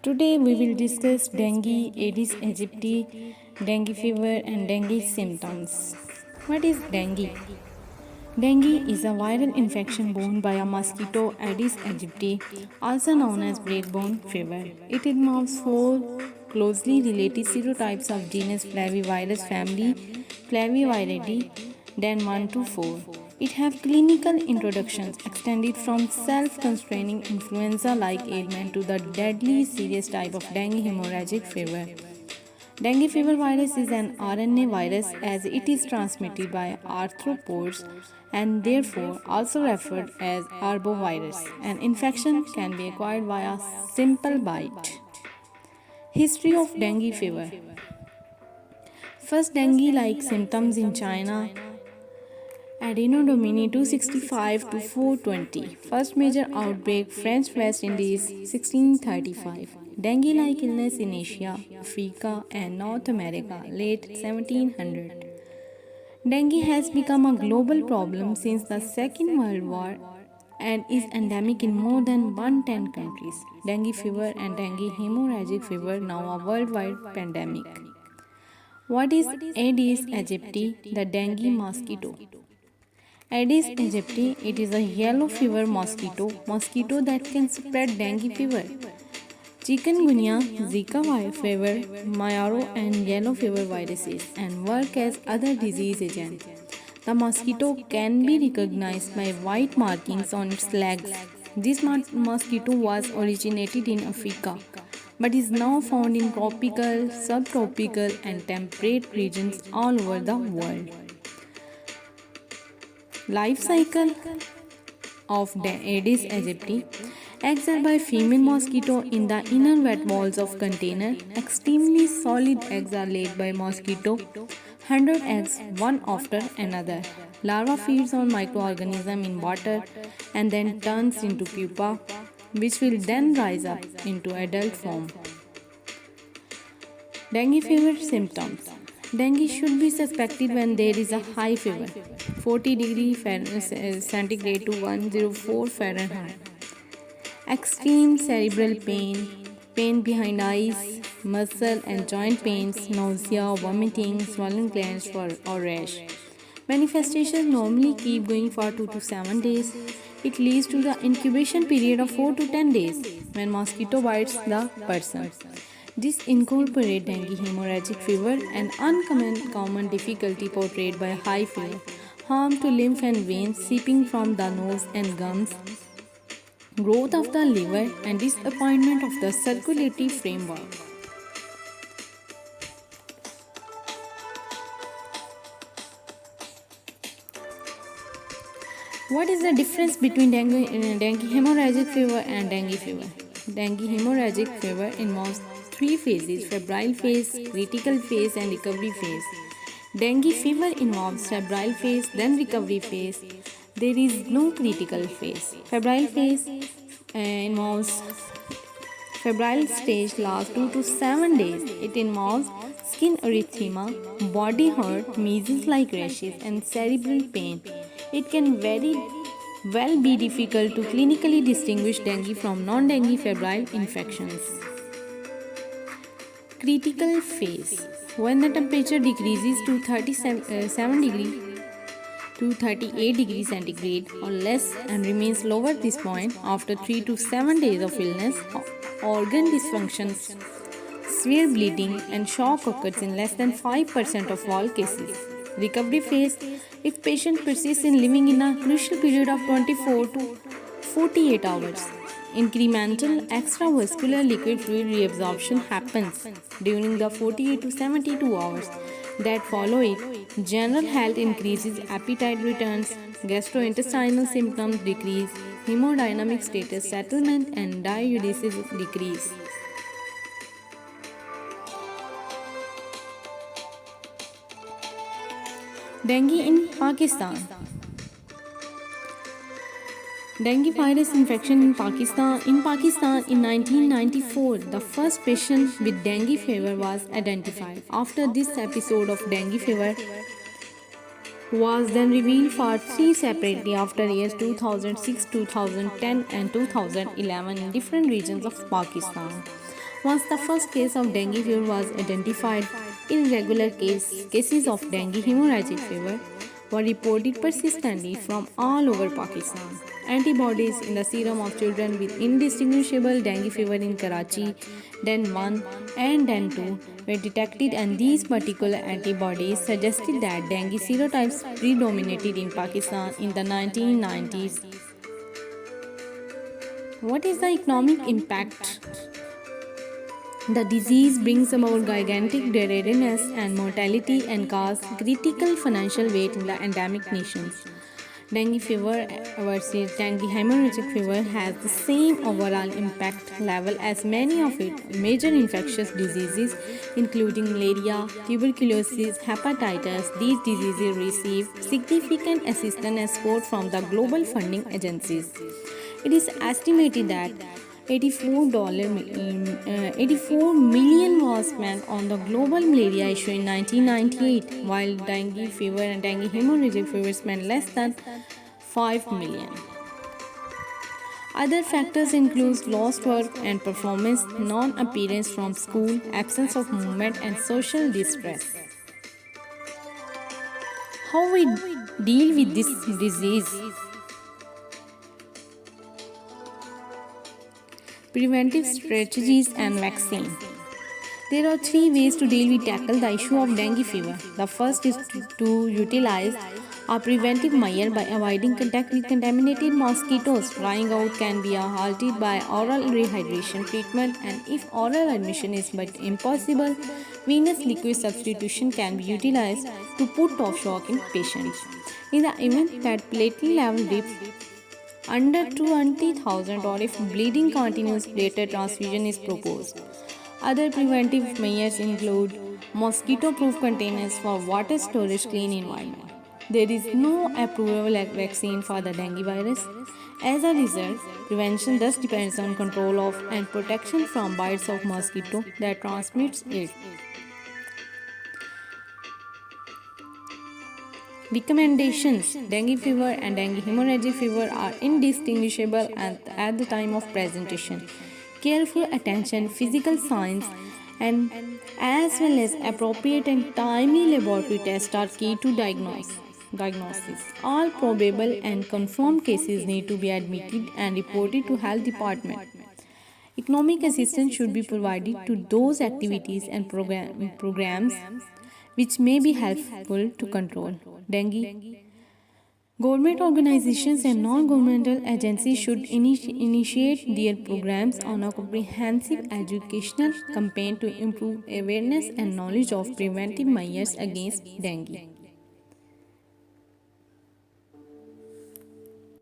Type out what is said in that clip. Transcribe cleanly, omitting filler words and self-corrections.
Today we will discuss dengue, Aedes aegypti, dengue fever and dengue symptoms. What is dengue? Dengue is a viral infection borne by a mosquito Aedes aegypti, also known as breakbone fever. It involves four closely related serotypes of genus Flavivirus family, Flaviviridae, then 1 to 4. It have clinical introductions extended from self-constraining influenza-like ailment to the deadly serious type of dengue hemorrhagic fever. Dengue fever virus is an RNA virus as it is transmitted by arthropods and therefore also referred as arbovirus. An infection can be acquired via simple bite. History of dengue fever. First dengue-like symptoms in China Adeno Domini 265 to 420. First major outbreak French West Indies 1635. Dengue like illness in Asia, Africa, and North America late 1700. Dengue has become a global problem since the Second World War and is endemic in more than 110 countries. Dengue fever and dengue hemorrhagic fever now a worldwide pandemic. What is Aedes aegypti, the dengue mosquito? Aedes aegypti, it is a yellow fever mosquito that can spread dengue fever. Chikungunya, Zika fever, Mayaro and yellow fever viruses and work as other disease agents. The mosquito can be recognized by white markings on its legs. This mosquito was originated in Africa but is now found in tropical, subtropical and temperate regions all over the world. Life cycle of Aedes aegypti. Eggs are by female mosquito in the inner wet walls of container. Extremely solid eggs are laid by mosquito. 100 eggs one after another. Larva feeds on microorganism in water and then turns into pupa, which will then rise up into adult form. Dengue fever symptoms. Dengue should be suspected when there is a high fever, 40 degrees centigrade to 104 Fahrenheit. Extreme cerebral pain, pain behind eyes, muscle and joint pains, nausea, vomiting, swollen glands or rash. Manifestations normally keep going for 2 to 7 days. It leads to the incubation period of 4 to 10 days when mosquito bites the person. This incorporates dengue hemorrhagic fever, an uncommon difficulty portrayed by high fever, harm to lymph and veins seeping from the nose and gums, growth of the liver, and disappointment of the circulatory framework. What is the difference between dengue hemorrhagic fever and dengue fever? Dengue hemorrhagic fever involves three phases: febrile phase, critical phase, and recovery phase. Dengue fever involves febrile phase, then recovery phase. There is no critical phase. Febrile phase involves febrile stage lasts 2 to 7 days. It involves skin erythema, body hurt, measles-like rashes, and cerebral pain. It can very well be difficult to clinically distinguish dengue from non-dengue febrile infections. Critical phase. When the temperature decreases to 37 degrees to 38 degrees centigrade or less and remains lower at this point after 3 to 7 days of illness, organ dysfunctions, severe bleeding and shock occurs in less than 5% of all cases. Recovery phase. If patient persists in living in a crucial period of 24 to 48 hours, incremental extravascular liquid fluid reabsorption happens during the 48 to 72 hours that follow it. General health increases, appetite returns, gastrointestinal symptoms decrease, hemodynamic status settlement, and diuresis decrease. Dengue in Pakistan. Dengue virus infection in Pakistan. In Pakistan in 1994, the first patient with dengue fever was identified. After this episode of dengue fever was then revealed for three separately after years 2006, 2010 and 2011 in different regions of Pakistan. Once the first case of dengue fever was identified, irregular cases of dengue hemorrhagic fever were reported persistently from all over Pakistan. Antibodies in the serum of children with indistinguishable dengue fever in Karachi, Den 1 and Den 2 were detected, and these particular antibodies suggested that dengue serotypes predominated in Pakistan in the 1990s. What is the economic impact? The disease brings about gigantic deadliness and mortality and causes critical financial weight in the endemic nations. Dengue fever versus dengue hemorrhagic fever has the same overall impact level as many of its major infectious diseases, including malaria, tuberculosis, hepatitis. These diseases receive significant assistance and support from the global funding agencies. It is estimated that $84 million was spent on the global malaria issue in 1998, while dengue fever and dengue hemorrhagic fever spent less than 5 million. Other factors include lost work and performance, non-appearance from school, absence of movement, and social distress. How we deal with this disease? Preventive strategies and vaccine. There are three ways to tackle the issue of dengue fever. The first is to utilize a preventive measure by avoiding contact with contaminated mosquitoes. Drying out can be halted by oral rehydration treatment, and if oral admission is but impossible, venous liquid substitution can be utilized to put off shock in patients. In the event that platelet level dips under 20,000 or if bleeding continues, platelet transfusion is proposed. Other preventive measures include mosquito-proof containers for water storage, clean environment. There is no approvable vaccine for the dengue virus. As a result, prevention thus depends on control of and protection from bites of mosquito that transmits it. Recommendations. Dengue fever and dengue hemorrhagic fever are indistinguishable at the time of presentation. Careful attention, physical signs, and as well as appropriate and timely laboratory tests are key to diagnosis. All probable and confirmed cases need to be admitted and reported to health department. Economic assistance should be provided to those activities and programs which may be helpful to control dengue. Government organizations and non-governmental agencies should initiate their programs on a comprehensive educational campaign to improve awareness and knowledge of preventive measures against dengue.